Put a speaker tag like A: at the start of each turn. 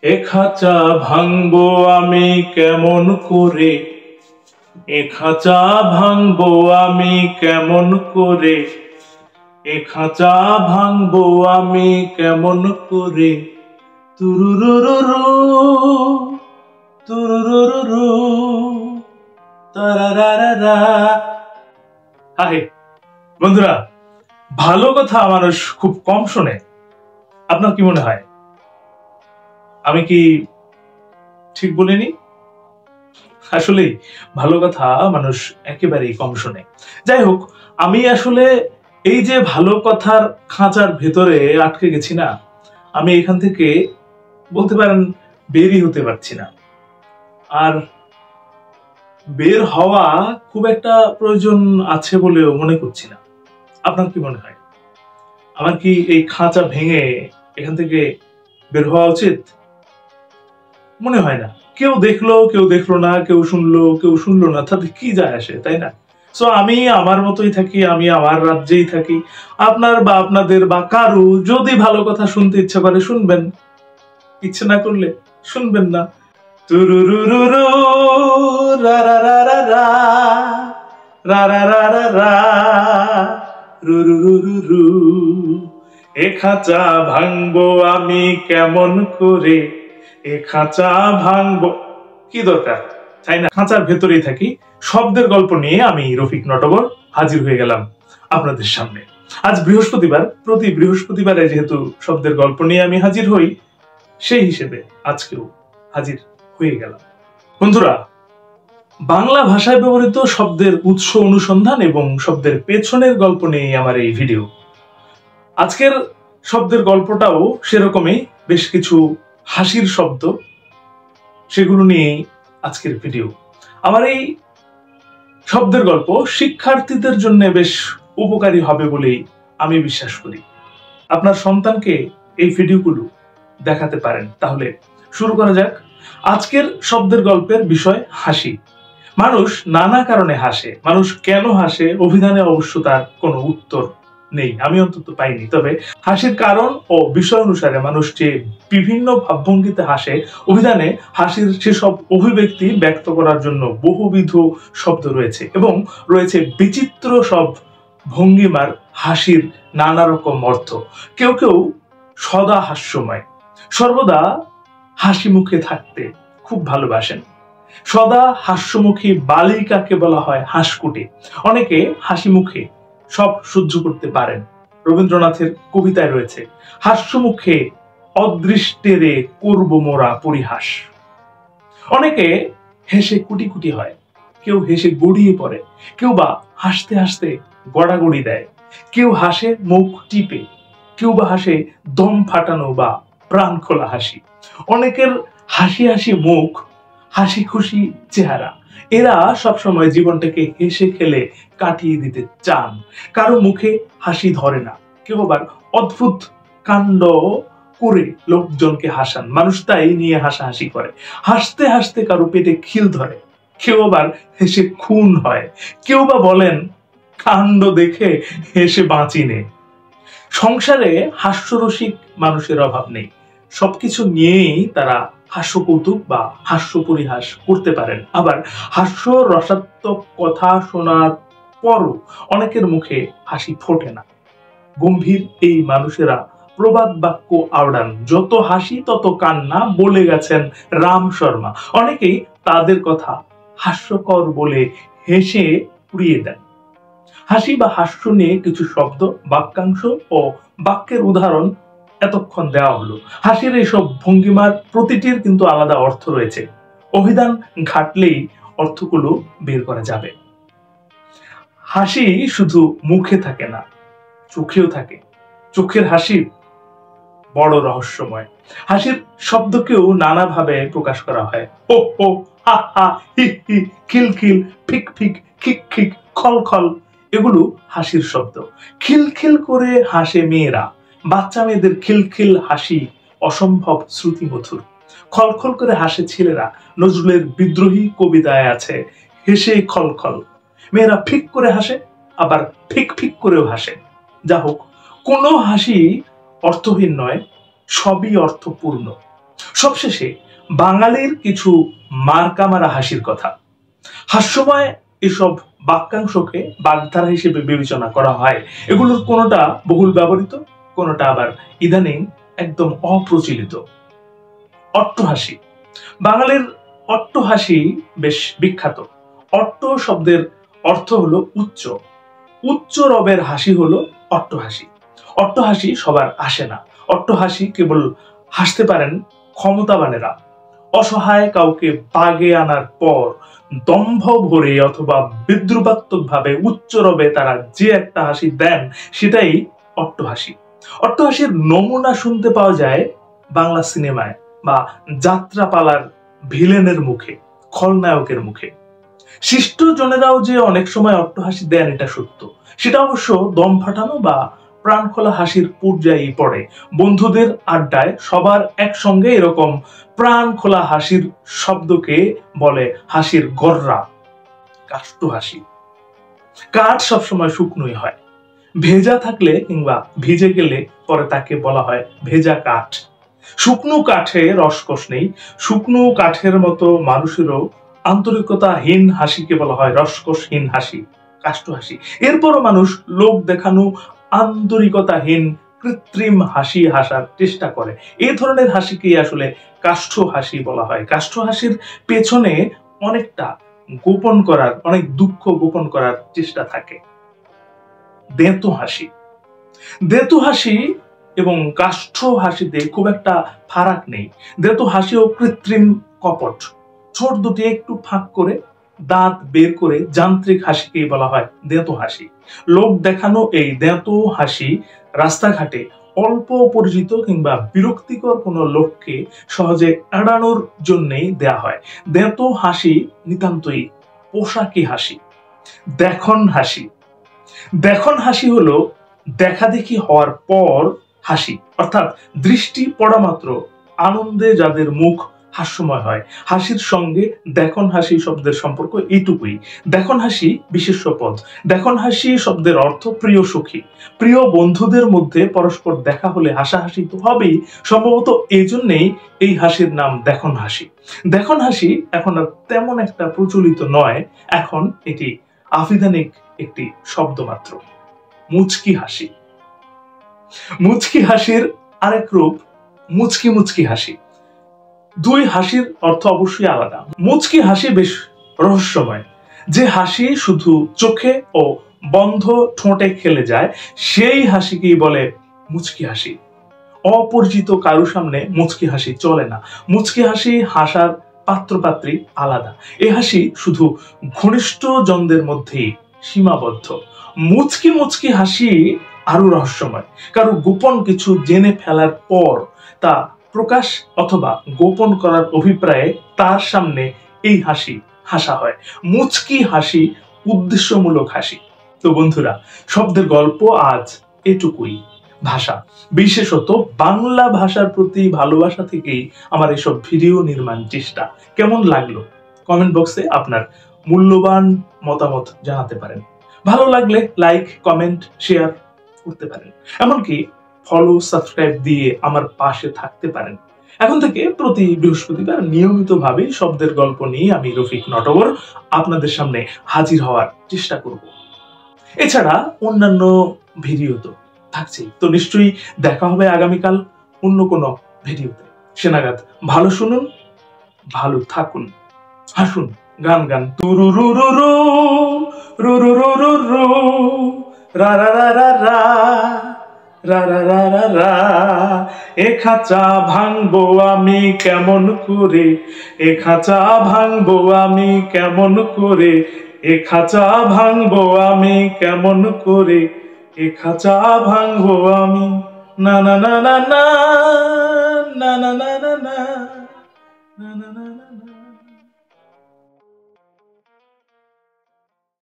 A: এ খাঁচা ভাঙবো আমি কেমন করে, এ খাঁচা ভাঙবো আমি কেমন করে, এ খাঁচা ভাঙবো আমি কেমন করে। তুরুরুরুরু তুরুরুরুরু তারারারারা। হায় বন্ধুরা, ভালো কথা মানুষ খুব কম শোনে। আপনার কি মনে হয়? আমি কি ঠিক বলিনি? আসলে ভালো কথা মানুষ একেবারেই কম শোনে। যাই হোক, আমি আসলে এই যে ভালো কথার খাঁচার ভেতরে আটকে গেছি না, আমি এখান থেকে বলতে পারেন বেরই হতে পারছি না। আর বের হওয়া খুব একটা প্রয়োজন আছে বলেও মনে করছি না। আপনার কি মনে হয়? আমার কি এই খাঁচা ভেঙে এখান থেকে বের হওয়া উচিত? মনে হয় না। কেউ দেখলো কেউ দেখলো না, কেউ শুনলো না, তাতে কি যায় আসে, তাই না? সো আমি আমার মতোই থাকি, আমি আমার রাজ্যেই থাকি। আপনার বা আপনাদের বা কারু যদি ভালো কথা শুনতে ইচ্ছা করে শুনবেন, ইচ্ছে না করলে শুনবেন না। তুরুরুরুরু রারারারারা রারারারারা রুরুরুরু। এ খাঁচা ভাঙবো আমি কেমন করে, এ খাঁচা ভাঙবো। কি দরকার, তাই না? খাঁচার ভেতরেই থাকি। শব্দের গল্প নিয়ে আমি রফিক নটবর হাজির হয়ে গেলাম আপনাদের সামনে। আজ বৃহস্পতিবার, প্রতি বৃহস্পতিবারে যেহেতু শব্দের গল্প নিয়ে আমি হাজির হই, সেই হিসেবে আজকেও হাজির হয়ে গেলাম। বন্ধুরা, বাংলা ভাষায় ব্যবহৃত শব্দের উৎস অনুসন্ধান এবং শব্দের পেছনের গল্প নিয়ে আমার এই ভিডিও। আজকের শব্দের গল্পটাও সেরকমই, বেশ কিছু হাসির শব্দ, সেগুলো নিয়ে আজকের ভিডিও। আমার এই শব্দের গল্প শিক্ষার্থীদের জন্য বেশ উপকারী হবে বলেই আমি বিশ্বাস করি। আপনার সন্তানকে এই ভিডিওগুলো দেখাতে পারেন। তাহলে শুরু করা যাক। আজকের শব্দের গল্পের বিষয় হাসি। মানুষ নানা কারণে হাসে। মানুষ কেন হাসে, অভিধানে অবশ্য তার কোনো উত্তর নেই, আমি অন্তত পাইনি। তবে হাসির কারণ ও বিষয় অনুসারে মানুষ যে বিভিন্ন ভাবভঙ্গিতে হাসে, অভিধানে হাসির সেসব অভিব্যক্তি ব্যক্ত করার জন্য বহুবিধ শব্দ রয়েছে এবং রয়েছে বিচিত্র সব ভঙ্গিমার হাসির নানা রকম অর্থ। কেউ কেউ সদা হাস্যময়, সর্বদা হাসি মুখে থাকতে খুব ভালোবাসেন। সদা হাস্যমুখী বালিকাকে বলা হয় হাসকুটে। অনেকে হাসি মুখে সব সহ্য করতে পারেন। রবীন্দ্রনাথের কবিতায় রয়েছে, হাস্যমুখে অদৃষ্টেরে করব মোরা পরিহাস। অনেকে হেসে কুটি কুটি হয়, কেউ হেসে গড়িয়ে পড়ে, কেউ বা হাসতে হাসতে গড়াগড়ি দেয়, কেউ হাসে মুখ টিপে, কেউ বা হাসে দম ফাটানো বা প্রাণ খোলা হাসি। অনেকের হাসি হাসি মুখ, হাসি খুশি চেহারা। এরা সবসময় জীবনটাকে হেসে খেলে কাটিয়ে দিতে চান। কারো মুখে হাসি ধরে না, কেউ আবার অদ্ভুত কাণ্ড করে লোকজনকে হাসান। মানুষ তাই নিয়ে হাসাহাসি করে। হাসতে হাসতে কারো পেটে খিল ধরে, কেউ আবার হেসে খুন হয়, কেউ বা বলেন কাণ্ড দেখে হেসে বাঁচি নে। সংসারে হাস্যরসিক মানুষের অভাব নেই। সবকিছু নিয়েই তারা হাস্য কৌতুক বা হাস্য পরিহাস করতে পারেন। আবার হাস্য রসাত্মক কথা শোনার পরও অনেকের মুখে হাসি ফোটে না। গম্ভীর এই মানুষেরা প্রবাদ বাক্য আওড়ান, যত হাসি তত কান্না, বলে গেছেন রাম শর্মা। অনেকেই তাদের কথা হাস্যকর বলে হেসে উড়িয়ে দেন। হাসি বা হাস্য নিয়ে কিছু শব্দ, বাক্যাংশ ও বাক্যের উদাহরণ এতক্ষণ দেওয়া হলো। হাসির এইসব ভঙ্গিমার প্রতিটির কিন্তু আলাদা অর্থ রয়েছে। অভিধান ঘাটলেই অর্থগুলো বের করা যাবে। হাসি শুধু মুখে থাকে না, চোখেও থাকে। চোখের হাসি বড় রহস্যময়। হাসির শব্দকেও নানাভাবে প্রকাশ করা হয়। হো হো, হা হা, হি হি, খিল খিল, ফিক ফিক, খিক খিক, খল খল, এগুলো হাসির শব্দ। খিলখিল করে হাসে মেয়েরা। বাচ্চা মেয়েদের খিলখিল হাসি অসম্ভব শ্রুতিমধুর। খলখল করে হাসে ছেলেরা। নজরুলের বিদ্রোহী কবিতায় আছে, হেসে খলখল। মেয়েরা ফিক করে হাসে, আবার ফিক ফিক করেও হাসে। যা হোক, কোনো হাসি অর্থহীন নয়, সবই অর্থপূর্ণ। সবশেষে বাঙালির কিছু মার্কামারা হাসির কথা। হাস্যময় এসব বাক্যাংশকে বাগধারা হিসেবে বিবেচনা করা হয়। এগুলোর কোনোটা বহুল ব্যবহৃত, কোনোটা আবার ইদানিং একদম অপ্রচলিত। অট্টহাসি। বাঙালির অট্টহাসি বেশ বিখ্যাত। অট্ট শব্দের অর্থ হলো উচ্চ, উচ্চ রবের হাসি হলো অট্টহাসি। অট্টহাসি সবার আসে না। অট্টহাসি কেবল হাসতে পারেন ক্ষমতাবানেরা। অসহায় কাউকে বাগে আনার পর দম্ভ ভরে অথবা বিদ্রুপাত্মক ভাবে উচ্চ রবে তারা যে একটা হাসি দেন, সেটাই অট্টহাসি। অট্টহাসির নমুনা শুনতে পাওয়া যায় বাংলা সিনেমায় বা যাত্রাপালার ভিলেনের মুখে, খলনায়কের মুখে। শিষ্ট জনেরাও যে অনেক সময় অট্টহাসি দেন, এটা সত্য। সেটা অবশ্য দম ফাটানো বা প্রাণ খোলা হাসির পর্যায়ে পড়ে। বন্ধুদের আড্ডায় সবার একসঙ্গে এরকম প্রাণ খোলা হাসির শব্দকে বলে হাসির গররা, কাষ্ঠ হাসি। কাঠ সবসময় শুকনোই হয়, ভেজা থাকলে কিংবা ভিজে গেলে পরে তাকে বলা হয় ভেজা কাঠ। শুকনো কাঠে রসকস নেই। শুকনো কাঠের মতো মানুষেরও আন্তরিকতাহীন হাসিকে বলা হয় রসকসহীন হাসি, কাষ্ঠ হাসি। এরপরও মানুষ লোক দেখানো আন্তরিকতাহীন কৃত্রিম হাসি হাসার চেষ্টা করে। এই ধরনের হাসিকে আসলে কাষ্ঠ হাসি বলা হয়। কাষ্ঠ হাসির পেছনে অনেকটা গোপন করার, অনেক দুঃখ গোপন করার চেষ্টা থাকে। দেঁতো হাসি। দেঁতো হাসি এবং কাষ্ঠ হাসিতে খুব একটা ফারাক নেই। দেঁতো হাসি ও কৃত্রিম কপট। ঠোঁট দুটি একটু ফাঁক করে দাঁত বের করে যান্ত্রিক হাসিকেই বলা হয় দেঁতো হাসি। লোক দেখানো এই দেঁতো হাসি রাস্তাঘাটে অল্প পরিচিত কিংবা বিরক্তিকর কোনো লোককে সহজে এড়ানোর জন্যই দেয়া হয়। দেঁতো হাসি নিতান্তই পোশাকি হাসি। দেখন হাসি। দেখন হাসি হলো দেখা দেখি হওয়ার পর হাসি, অর্থাৎ দৃষ্টি পড়া মাত্র আনন্দে যাদের মুখ হাস্যময় হয়। হাসির সঙ্গে দেখন হাসি শব্দের সম্পর্ক এইটুকুই। দেখন হাসি বিশেষ্য পদ। দেখন হাসি শব্দের অর্থ প্রিয় সখী। প্রিয় বন্ধুদের মধ্যে পরস্পর দেখা হলে হাসাহাসি তো হবেই। সম্ভবত এই জন্যেই এই হাসির নাম দেখন হাসি। দেখন হাসি এখন আর তেমন একটা প্রচলিত নয়। এখন এটি আভিধানিক একটি শব্দ মাত্র। মুচকি হাসি। মুচকি হাসির আরেক রূপ মুচকি মুচকি হাসি। দুই হাসির অর্থ অবশ্যই আলাদা। মুচকি হাসি বেশ রহস্যময়। যে হাসি শুধু চোখে ও বন্ধ ঠোঁটে খেলে যায়, সেই হাসিকেই বলে মুচকি হাসি। অপরিচিত কারো সামনে মুচকি হাসি চলে না। মুচকি হাসি হাসার পাত্রপাত্রী আলাদা। এই হাসি শুধু ঘনিষ্ঠ জনদের মধ্যেই সীমাবদ্ধ। মুচকি মুচকি হাসি আরো রহস্যময়। কারো গোপন কিছু জেনে ফেলার পর তা প্রকাশ অথবা গোপন করার অভিপ্রায়ে তার সামনে এই হাসি হাসা হয়। মুচকি হাসি উদ্দেশ্যমূলক হাসি। তো বন্ধুরা, শব্দের গল্প আজ এটুকুই। ভাষা, বিশেষত বাংলা ভাষার প্রতি ভালোবাসা থেকেই আমার এসব ভিডিও নির্মাণ চেষ্টা। কেমন লাগলো কমেন্ট বক্সে আপনার মূল্যবান মতামত জানাতে পারেন। ভালো লাগলে লাইক, কমেন্ট, শেয়ার করতে পারেন। এমনকি ফলো, সাবস্ক্রাইব দিয়ে আমার পাশে থাকতে পারেন। এখন থেকে প্রতি বৃহস্পতিবার নিয়মিতভাবে শব্দের গল্প নিয়ে আমি রফিক নটবর আপনাদের সামনে হাজির হওয়ার চেষ্টা করব। এছাড়া অন্যান্য ভিডিও তো থাকছেই। তো নিশ্চয়ই দেখা হবে আগামীকাল অন্য কোনো ভিডিওতে। সে নাগাদ ভালো শুনুন, ভালো থাকুন, হাসুন, গান গান। তুরুরুরুরু রুরুরুরু রা রা রা রা রা রা রা রা রা রা। এ খাঁচা ভাঙবো আমি কেমন করে, এ খাঁচা ভাঙবো আমি কেমন করে, এ খাঁচা ভাঙবো আমি কেমন করে, এ খাঁচা ভাঙবো আমি। না না না না না না না না না।